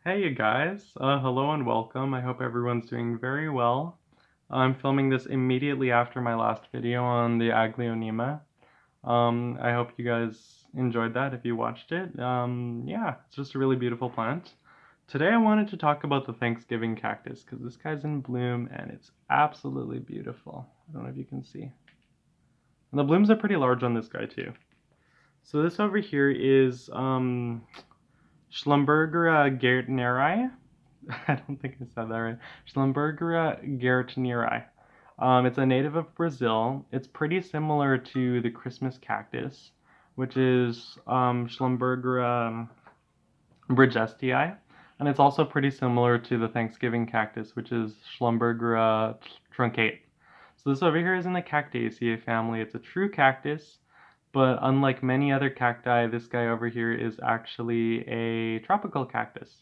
Hey you guys, hello and welcome. I hope everyone's doing very well. I'm filming this immediately after my last video on the Aglaonema. I hope you guys enjoyed that if you watched it. Yeah, it's just a really beautiful plant. Today I wanted to talk about the Thanksgiving cactus because this guy's in bloom and it's absolutely beautiful. I don't know if you can see. And the blooms are pretty large on this guy too. So this over here is Schlumbergera gaertneri. I don't think I said that right. Schlumbergera gaertneri. It's a native of Brazil. It's pretty similar to the Christmas cactus, which is Schlumbergera bridgestii, and it's also pretty similar to the Thanksgiving cactus, which is Schlumbergera truncate. So this over here is in the Cactaceae family. It's a true cactus, but unlike many other cacti, this guy over here is actually a tropical cactus.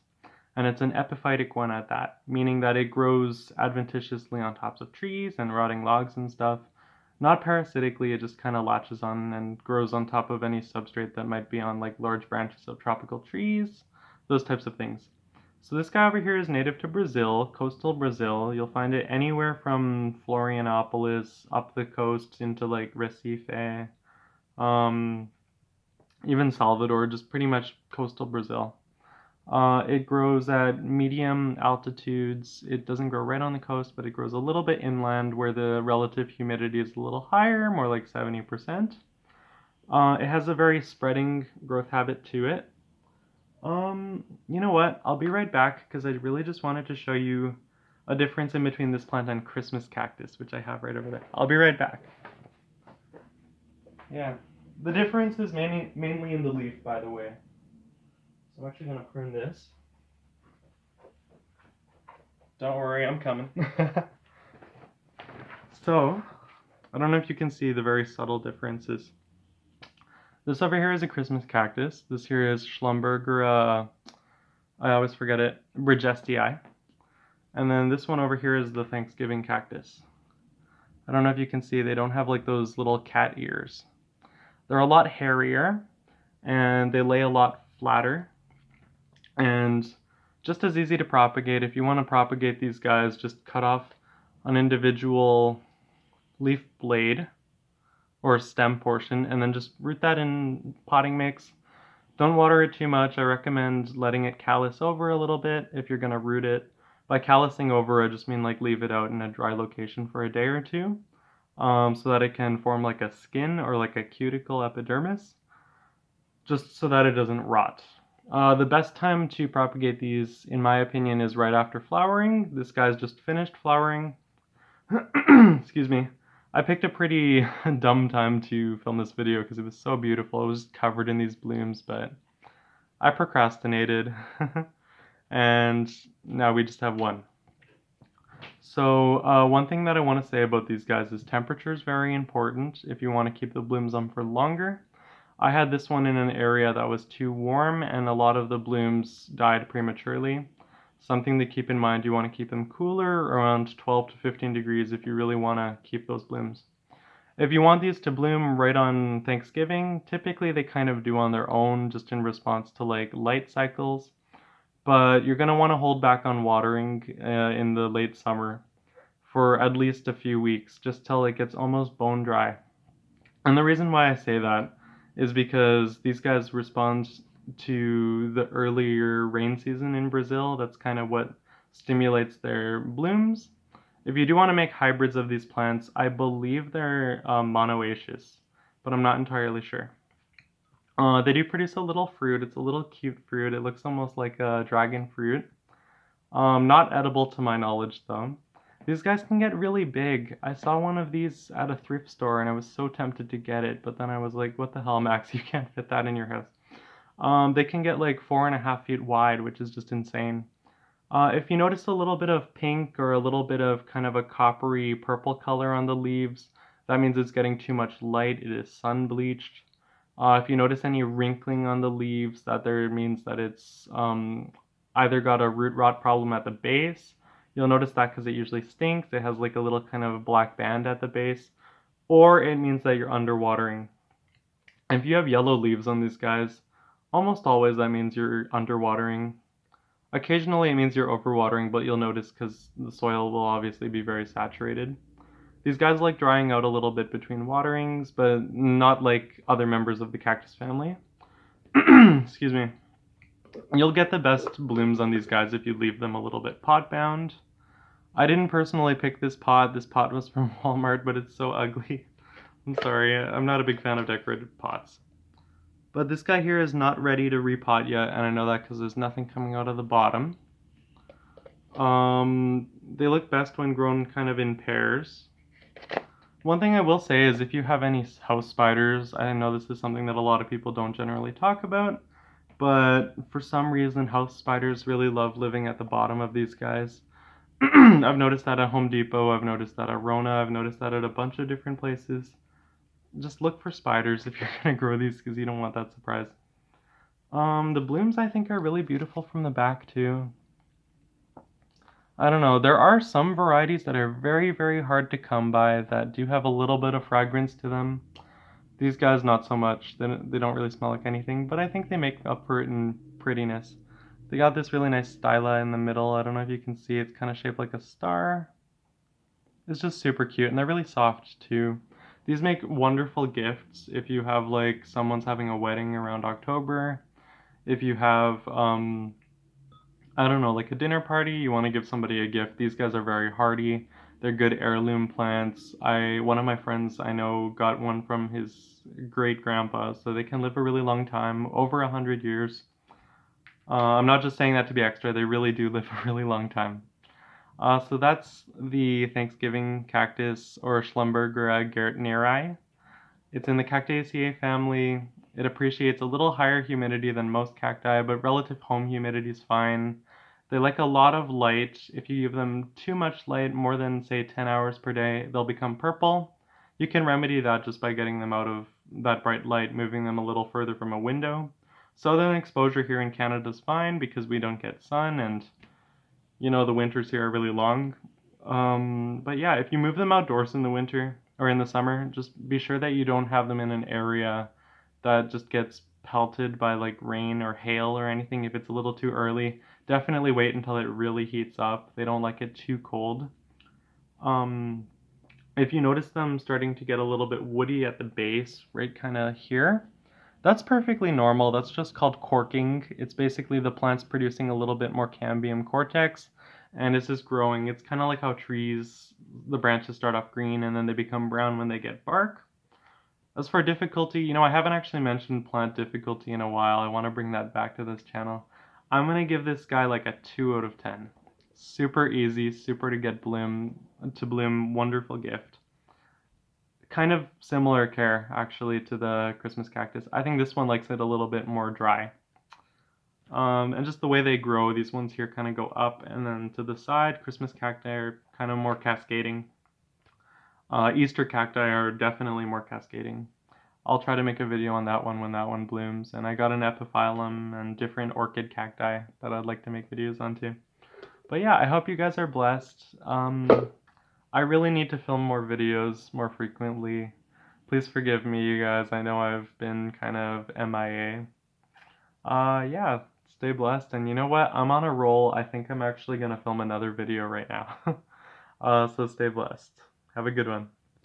And it's an epiphytic one at that, meaning that it grows adventitiously on tops of trees and rotting logs and stuff. Not parasitically, it just kind of latches on and grows on top of any substrate that might be on like large branches of tropical trees, those types of things. So this guy over here is native to Brazil, coastal Brazil. You'll find it anywhere from Florianopolis up the coast into like Recife, um, even Salvador, just pretty much coastal Brazil. It grows at medium altitudes. It doesn't grow right on the coast, but it grows a little bit inland where the relative humidity is a little higher, more like 70%. It has a very spreading growth habit to it. You know what? I'll be right back because I really just wanted to show you a difference in between this plant and Christmas cactus, which I have right over there. I'll be right back. Yeah, the difference is mainly in the leaf, by the way. So I'm actually gonna prune this. Don't worry, I'm coming. So, I don't know if you can see the very subtle differences. This over here is a Christmas cactus. This here is Schlumbergera, I always forget it, bridgestii. And then this one over here is the Thanksgiving cactus. I don't know if you can see, they don't have like those little cat ears. They're a lot hairier, and they lay a lot flatter, and just as easy to propagate. If you want to propagate these guys, just cut off an individual leaf blade or stem portion and then just root that in potting mix. Don't water it too much. I recommend letting it callus over a little bit if you're going to root it. By callusing over, I just mean like leave it out in a dry location for a day or two, so that it can form like a skin or like a cuticle epidermis, just so that it doesn't rot. The best time to propagate these, in my opinion, is right after flowering. This guy's just finished flowering. Excuse me. I picked a pretty dumb time to film this video because it was so beautiful. It was covered in these blooms, but I procrastinated. And now we just have one. So one thing that I want to say about these guys is temperature is very important if you want to keep the blooms on for longer. I had this one in an area that was too warm and a lot of the blooms died prematurely. Something to keep in mind, you want to keep them cooler, around 12 to 15 degrees if you really want to keep those blooms. If you want these to bloom right on Thanksgiving, typically they kind of do on their own just in response to like light cycles, but you're going to want to hold back on watering in the late summer for at least a few weeks, just till it gets almost bone dry. And the reason why I say that is because these guys respond to the earlier rain season in Brazil. That's kind of what stimulates their blooms. If you do want to make hybrids of these plants, I believe they're monoecious, but I'm not entirely sure. They do produce a little fruit. It's a little cute fruit. It looks almost like a dragon fruit. Not edible to my knowledge, though. These guys can get really big. I saw one of these at a thrift store and I was so tempted to get it, but then I was like, what the hell, Max? You can't fit that in your house. They can get like 4.5 feet wide, which is just insane. If you notice a little bit of pink or a little bit of kind of a coppery purple color on the leaves, that means it's getting too much light. It is sun bleached. If you notice any wrinkling on the leaves, that there means that it's either got a root rot problem at the base. You'll notice that because it usually stinks. It has like a little kind of black band at the base. Or it means that you're underwatering. If you have yellow leaves on these guys, almost always that means you're underwatering. Occasionally it means you're overwatering, but you'll notice because the soil will obviously be very saturated. These guys like drying out a little bit between waterings, but not like other members of the cactus family. Excuse me. You'll get the best blooms on these guys if you leave them a little bit pot bound. I didn't personally pick this pot. This pot was from Walmart, but it's so ugly. I'm sorry, I'm not a big fan of decorated pots. But this guy here is not ready to repot yet, and I know that because there's nothing coming out of the bottom. They look best when grown kind of in pairs. One thing I will say is if you have any house spiders, I know this is something that a lot of people don't generally talk about, but for some reason house spiders really love living at the bottom of these guys. I've noticed that at Home Depot, I've noticed that at Rona, I've noticed that at a bunch of different places. Just look for spiders if you're gonna grow these because you don't want that surprise. The blooms I think are really beautiful from the back too. I don't know, there are some varieties that are very, very hard to come by that do have a little bit of fragrance to them. These guys not so much, they don't really smell like anything, but I think they make up for it in prettiness. They got this really nice styla in the middle, I don't know if you can see, it's kind of shaped like a star. It's just super cute, and they're really soft too. These make wonderful gifts if you have like someone's having a wedding around October. If you have I don't know, like a dinner party, you want to give somebody a gift. These guys are very hardy. They're good heirloom plants. One of my friends I know got one from his great grandpa, so they can live a really long time, over 100 years. I'm not just saying that to be extra, they really do live a really long time. So that's the Thanksgiving cactus, or Schlumbergera gaertneri. It's in the Cactaceae family. It appreciates a little higher humidity than most cacti, but relative home humidity is fine. They like a lot of light. If you give them too much light, more than say 10 hours per day, they'll become purple. You can remedy that just by getting them out of that bright light, moving them a little further from a window. Southern exposure here in Canada is fine because we don't get sun, and the winters here are really long. But yeah, if you move them outdoors in the winter or in the summer, just be sure that you don't have them in an area that just gets pelted by like rain or hail or anything if it's a little too early. Definitely wait until it really heats up. They don't like it too cold. Um, if you notice them starting to get a little bit woody at the base, right kind of here, that's perfectly normal. That's just called corking. It's basically the plant's producing a little bit more cambium cortex, and it's just growing. It's kind of like how trees, the branches start off green and then they become brown when they get bark. As for difficulty, I haven't actually mentioned plant difficulty in a while. I want to bring that back to this channel. I'm going to give this guy like a 2 out of 10. Super easy, super to bloom, wonderful gift. Kind of similar care actually to the Christmas cactus. I think this one likes it a little bit more dry. And just the way they grow, these ones here kind of go up and then to the side. Christmas cacti are kind of more cascading. Easter cacti are definitely more cascading. I'll try to make a video on that one when that one blooms. And I got an epiphyllum and different orchid cacti that I'd like to make videos on too. But yeah, I hope you guys are blessed. I really need to film more videos more frequently. Please forgive me, you guys. I know I've been kind of MIA. Yeah, stay blessed. And you know what? I'm on a roll. I think I'm actually gonna film another video right now. So stay blessed. Have a good one.